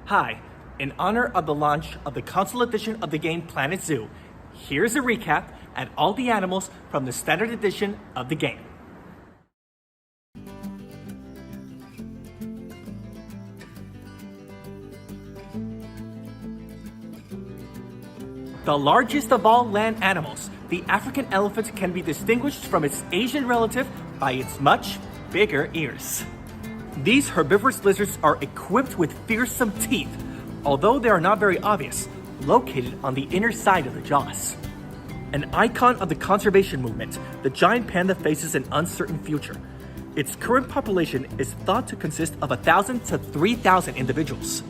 Hi, in honor of the launch of the console edition of the game Planet Zoo, here's a recap at all the animals from the standard edition of the game. The largest of all land animals, the African elephant can be distinguished from its Asian relative by its much bigger ears. These herbivorous lizards are equipped with fearsome teeth, although they are not very obvious, located on the inner side of the jaws. An icon of the conservation movement, the giant panda faces an uncertain future. Its current population is thought to consist of 1,000 to 3,000 individuals.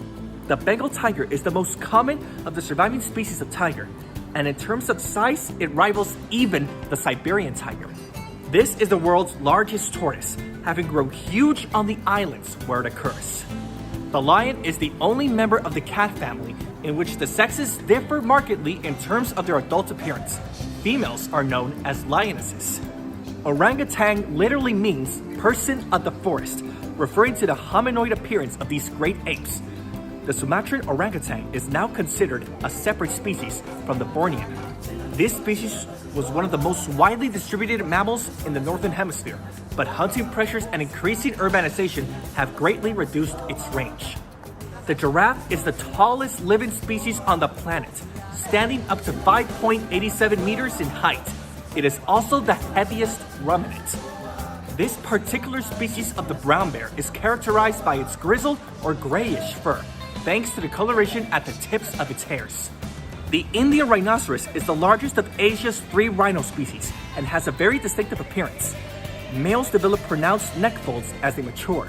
The Bengal tiger is the most common of the surviving species of tiger, and in terms of size, it rivals even the Siberian tiger. This is the world's largest tortoise, having grown huge on the islands where it occurs. The lion is the only member of the cat family in which the sexes differ markedly in terms of their adult appearance. Females are known as lionesses. Orangutan literally means person of the forest, referring to the hominoid appearance of these great apes. The Sumatran orangutan is now considered a separate species from the Bornean. This species was one of the most widely distributed mammals in the Northern Hemisphere, but hunting pressures and increasing urbanization have greatly reduced its range. The giraffe is the tallest living species on the planet, standing up to 5.87 meters in height. It is also the heaviest ruminant. This particular species of the brown bear is characterized by its grizzled or grayish fur, thanks to the coloration at the tips of its hairs. The Indian rhinoceros is the largest of Asia's 3 rhino species and has a very distinctive appearance. Males develop pronounced neck folds as they mature.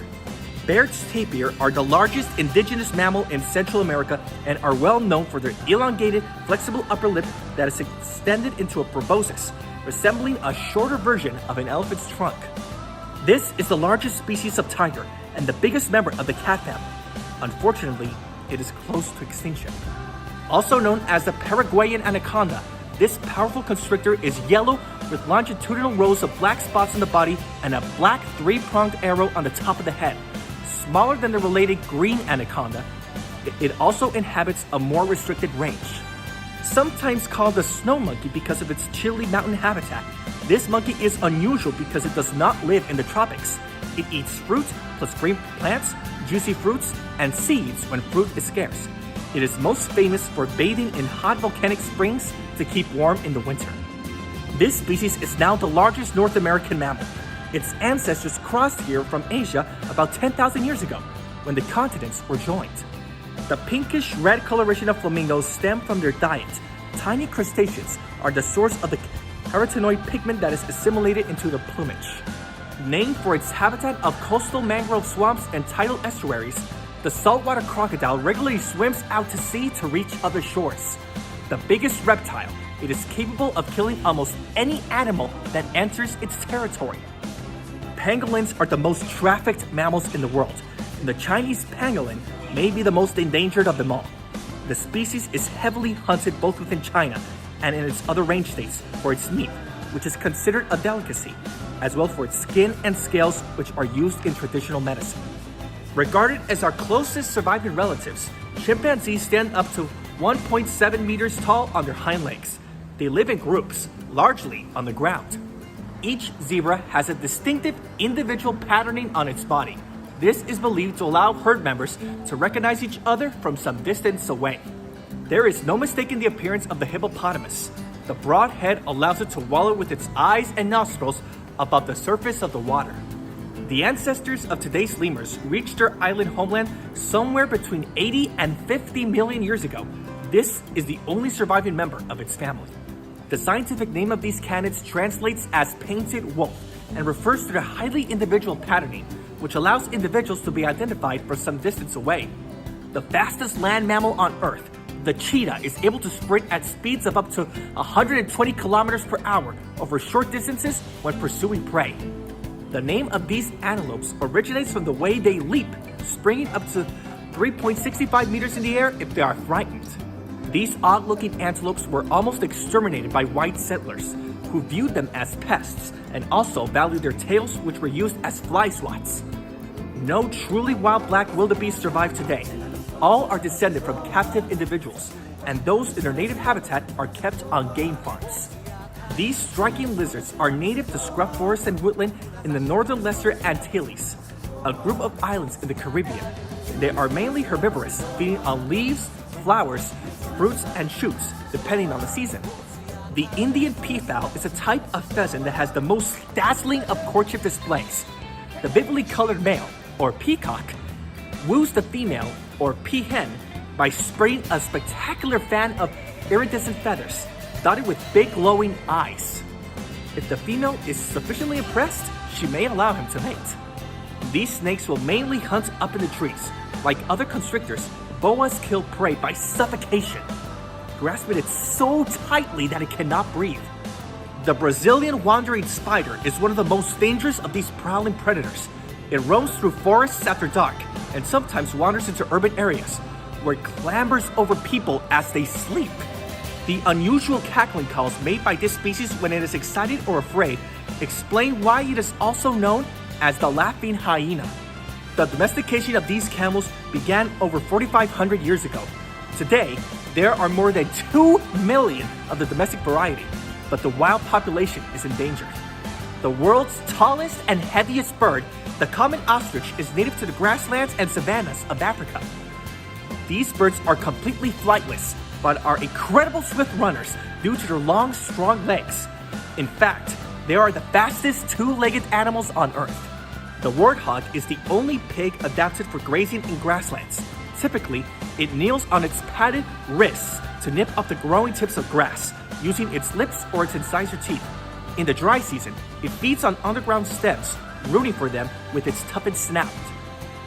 Baird's tapir are the largest indigenous mammal in Central America and are well known for their elongated, flexible upper lip that is extended into a proboscis, resembling a shorter version of an elephant's trunk. This is the largest species of tiger and the biggest member of the cat family. Unfortunately, it is close to extinction. Also known as the Paraguayan anaconda, this powerful constrictor is yellow with longitudinal rows of black spots on the body and a black 3-pronged arrow on the top of the head. Smaller than the related green anaconda, it also inhabits a more restricted range. Sometimes called the snow monkey because of its chilly mountain habitat, this monkey is unusual because it does not live in the tropics. It eats fruit plus green plants, juicy fruits, and seeds when fruit is scarce. It is most famous for bathing in hot volcanic springs to keep warm in the winter. This species is now the largest North American mammal. Its ancestors crossed here from Asia about 10,000 years ago, when the continents were joined. The pinkish red coloration of flamingos stem from their diet. Tiny crustaceans are the source of the carotenoid pigment that is assimilated into the plumage. Named for its habitat of coastal mangrove swamps and tidal estuaries, the saltwater crocodile regularly swims out to sea to reach other shores. The biggest reptile, it is capable of killing almost any animal that enters its territory. Pangolins are the most trafficked mammals in the world, and the Chinese pangolin may be the most endangered of them all. The species is heavily hunted both within China and in its other range states for its meat, which is considered a delicacy, as well for its skin and scales, which are used in traditional medicine. Regarded as our closest surviving relatives, chimpanzees stand up to 1.7 meters tall on their hind legs. They live in groups, largely on the ground. Each zebra has a distinctive individual patterning on its body. This is believed to allow herd members to recognize each other from some distance away. There is no mistaking the appearance of the hippopotamus. The broad head allows it to wallow with its eyes and nostrils above the surface of the water. The ancestors of today's lemurs reached their island homeland somewhere between 80 and 50 million years ago. This is the only surviving member of its family. The scientific name of these canids translates as painted wolf and refers to their highly individual patterning, which allows individuals to be identified from some distance away. The fastest land mammal on Earth, the cheetah, is able to sprint at speeds of up to 120 kilometers per hour over short distances when pursuing prey. The name of these antelopes originates from the way they leap, springing up to 3.65 meters in the air if they are frightened. These odd-looking antelopes were almost exterminated by white settlers, who viewed them as pests and also valued their tails, which were used as fly swats. No truly wild black wildebeest survive today. All are descended from captive individuals, and those in their native habitat are kept on game farms. These striking lizards are native to scrub forest and woodland in the northern Lesser Antilles, a group of islands in the Caribbean. They are mainly herbivorous, feeding on leaves, flowers, fruits, and shoots, depending on the season. The Indian peafowl is a type of pheasant that has the most dazzling of courtship displays. The vividly colored male, or peacock, woos the female, or peahen, by spraying a spectacular fan of iridescent feathers, dotted with big glowing eyes. If the female is sufficiently impressed, she may allow him to mate. These snakes will mainly hunt up in the trees. Like other constrictors, boas kill prey by suffocation, grasping it so tightly that it cannot breathe. The Brazilian wandering spider is one of the most dangerous of these prowling predators. It roams through forests after dark and sometimes wanders into urban areas, where it clambers over people as they sleep. The unusual cackling calls made by this species when it is excited or afraid explain why it is also known as the laughing hyena. The domestication of these camels began over 4,500 years ago. Today, there are more than 2 million of the domestic variety, but the wild population is endangered. The world's tallest and heaviest bird, the common ostrich, is native to the grasslands and savannas of Africa. These birds are completely flightless, but are incredible swift runners due to their long, strong legs. In fact, they are the fastest two-legged animals on Earth. The warthog is the only pig adapted for grazing in grasslands. Typically, it kneels on its padded wrists to nip up the growing tips of grass, using its lips or its incisor teeth. In the dry season, it feeds on underground stems, rooting for them with its toughened snout.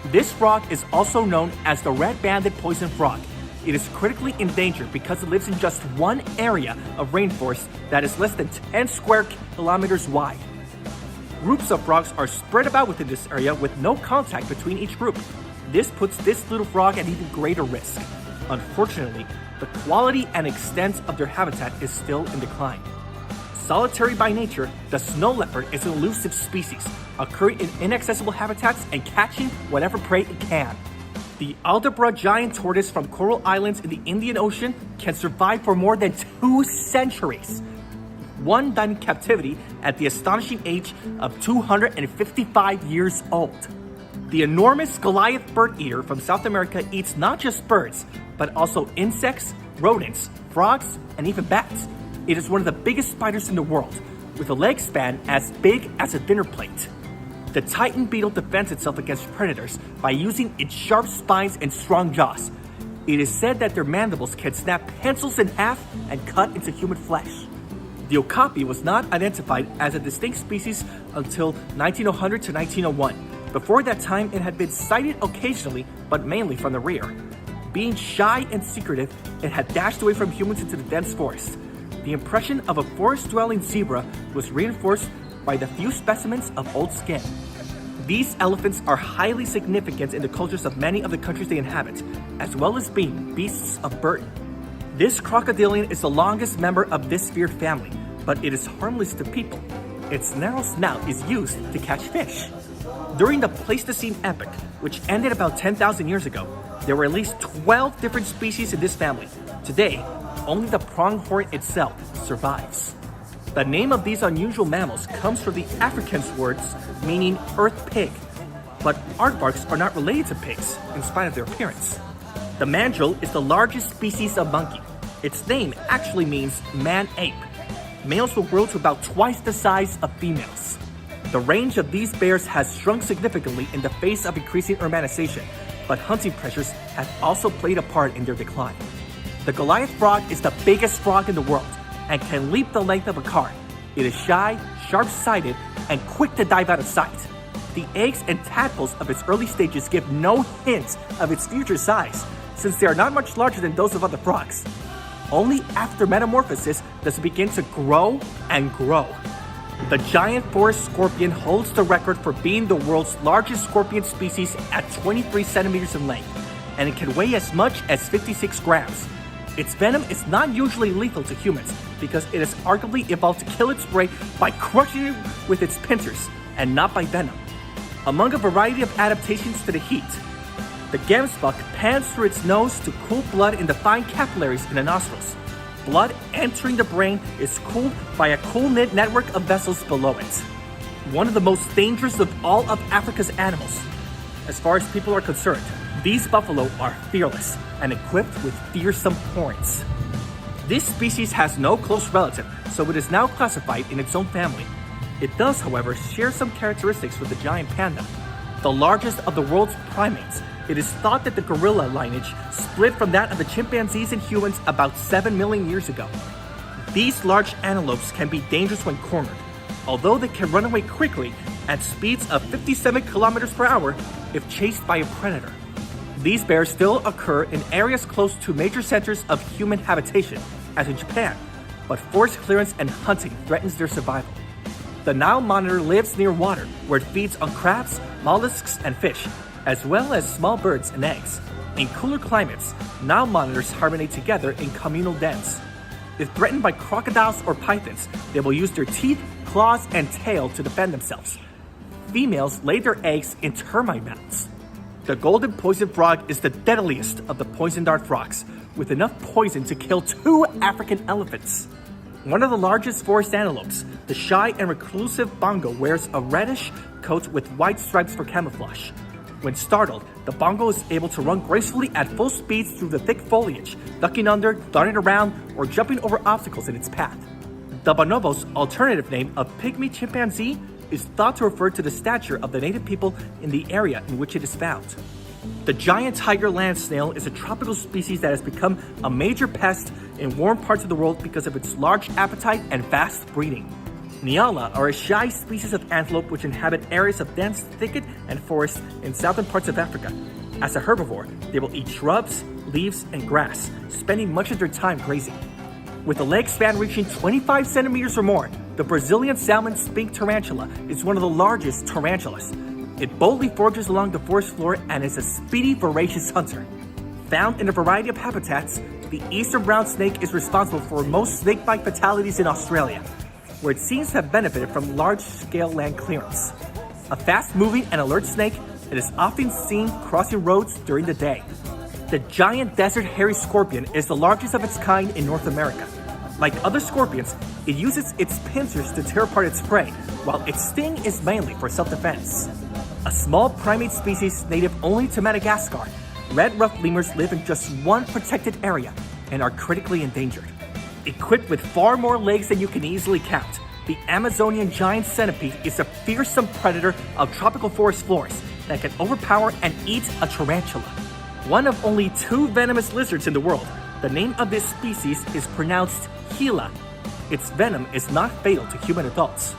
This frog is also known as the red-banded poison frog. It is critically endangered because it lives in just one area of rainforest that is less than 10 square kilometers wide. Groups of frogs are spread about within this area with no contact between each group. This puts this little frog at even greater risk. Unfortunately, the quality and extent of their habitat is still in decline. Solitary by nature, the snow leopard is an elusive species, occurring in inaccessible habitats and catching whatever prey it can. The Aldabra giant tortoise from coral islands in the Indian Ocean can survive for more than 2 centuries. One died in captivity at the astonishing age of 255 years old. The enormous Goliath bird eater from South America eats not just birds, but also insects, rodents, frogs, and even bats. It is one of the biggest spiders in the world, with a leg span as big as a dinner plate. The titan beetle defends itself against predators by using its sharp spines and strong jaws. It is said that their mandibles can snap pencils in half and cut into human flesh. The okapi was not identified as a distinct species until 1900 to 1901. Before that time, it had been sighted occasionally, but mainly from the rear. Being shy and secretive, it had dashed away from humans into the dense forest. The impression of a forest-dwelling zebra was reinforced by the few specimens of old skin. These elephants are highly significant in the cultures of many of the countries they inhabit, as well as being beasts of burden. This crocodilian is the longest member of this feared family, but it is harmless to people. Its narrow snout is used to catch fish. During the Pleistocene epoch, which ended about 10,000 years ago, there were at least 12 different species in this family. Today, only the pronghorn itself survives. The name of these unusual mammals comes from the Afrikaans words meaning earth pig, but aardvarks are not related to pigs in spite of their appearance. The mandrill is the largest species of monkey. Its name actually means man-ape. Males will grow to about twice the size of females. The range of these bears has shrunk significantly in the face of increasing urbanization, but hunting pressures have also played a part in their decline. The Goliath frog is the biggest frog in the world and can leap the length of a car. It is shy, sharp-sighted, and quick to dive out of sight. The eggs and tadpoles of its early stages give no hint of its future size, since they are not much larger than those of other frogs. Only after metamorphosis does it begin to grow and grow. The giant forest scorpion holds the record for being the world's largest scorpion species at 23 centimeters in length, and it can weigh as much as 56 grams. Its venom is not usually lethal to humans because it has arguably evolved to kill its prey by crushing it with its pincers and not by venom. Among a variety of adaptations to the heat, The gemsbok pans through its nose to cool blood in the fine capillaries in the nostrils. Blood entering the brain is cooled by a cool-knit network of vessels below it. One of the most dangerous of all of Africa's animals. As far as people are concerned, these buffalo are fearless and equipped with fearsome horns. This species has no close relative, so it is now classified in its own family. It does, however, share some characteristics with the giant panda. The largest of the world's primates, it is thought that the gorilla lineage split from that of the chimpanzees and humans about 7 million years ago. These large antelopes can be dangerous when cornered, although they can run away quickly at speeds of 57 kilometers per hour if chased by a predator. These bears still occur in areas close to major centers of human habitation, as in Japan, but forest clearance and hunting threatens their survival. The Nile monitor lives near water, where it feeds on crabs, mollusks, and fish, as well as small birds and eggs. In cooler climates, Nile monitors hibernate together in communal dens. If threatened by crocodiles or pythons, they will use their teeth, claws, and tail to defend themselves. Females lay their eggs in termite mounds. The golden poison frog is the deadliest of the poison dart frogs, with enough poison to kill 2 African elephants. One of the largest forest antelopes, the shy and reclusive bongo, wears a reddish coat with white stripes for camouflage. When startled, the bongo is able to run gracefully at full speeds through the thick foliage, ducking under, darting around, or jumping over obstacles in its path. The bonobo's alternative name of pygmy chimpanzee is thought to refer to the stature of the native people in the area in which it is found. The giant tiger land snail is a tropical species that has become a major pest in warm parts of the world because of its large appetite and fast breeding. Nyala are a shy species of antelope which inhabit areas of dense thicket and forest in southern parts of Africa. As a herbivore, they will eat shrubs, leaves, and grass, spending much of their time grazing. With a leg span reaching 25 centimeters or more, the Brazilian salmon spink tarantula is one of the largest tarantulas. It boldly forages along the forest floor and is a speedy, voracious hunter. Found in a variety of habitats, the eastern brown snake is responsible for most snakebite fatalities in Australia, where it seems to have benefited from large-scale land clearance. A fast-moving and alert snake, it is often seen crossing roads during the day. The giant desert hairy scorpion is the largest of its kind in North America. Like other scorpions, it uses its pincers to tear apart its prey, while its sting is mainly for self-defense. A small primate species native only to Madagascar, red-ruffed lemurs live in just one protected area and are critically endangered. Equipped with far more legs than you can easily count, the Amazonian giant centipede is a fearsome predator of tropical forest floors that can overpower and eat a tarantula. One of only 2 venomous lizards in the world, the name of this species is pronounced Gila. Its venom is not fatal to human adults.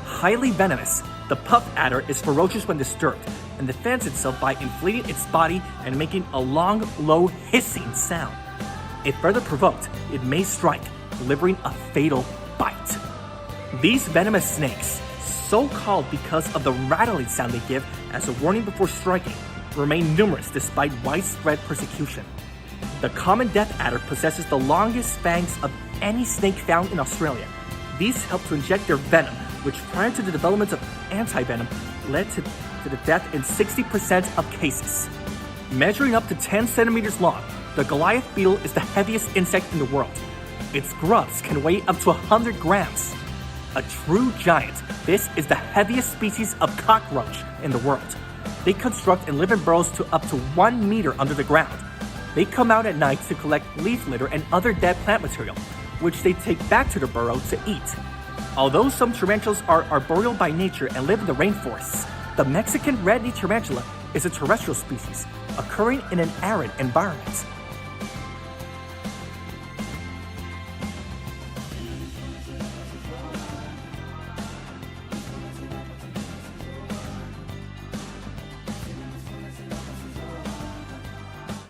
Highly venomous, the puff adder is ferocious when disturbed and defends itself by inflating its body and making a long, low hissing sound. If further provoked, it may strike, delivering a fatal bite. These venomous snakes, so called because of the rattling sound they give as a warning before striking, remain numerous despite widespread persecution. The common death adder possesses the longest fangs of any snake found in Australia. These help to inject their venom, which prior to the development of antivenom led to the death in 60% of cases. Measuring up to 10 centimeters long, the Goliath beetle is the heaviest insect in the world. Its grubs can weigh up to 100 grams. A true giant, this is the heaviest species of cockroach in the world. They construct and live in burrows to up to 1 meter under the ground. They come out at night to collect leaf litter and other dead plant material, which they take back to the burrow to eat. Although some tarantulas are arboreal by nature and live in the rainforests, the Mexican red-knee tarantula is a terrestrial species, occurring in an arid environment.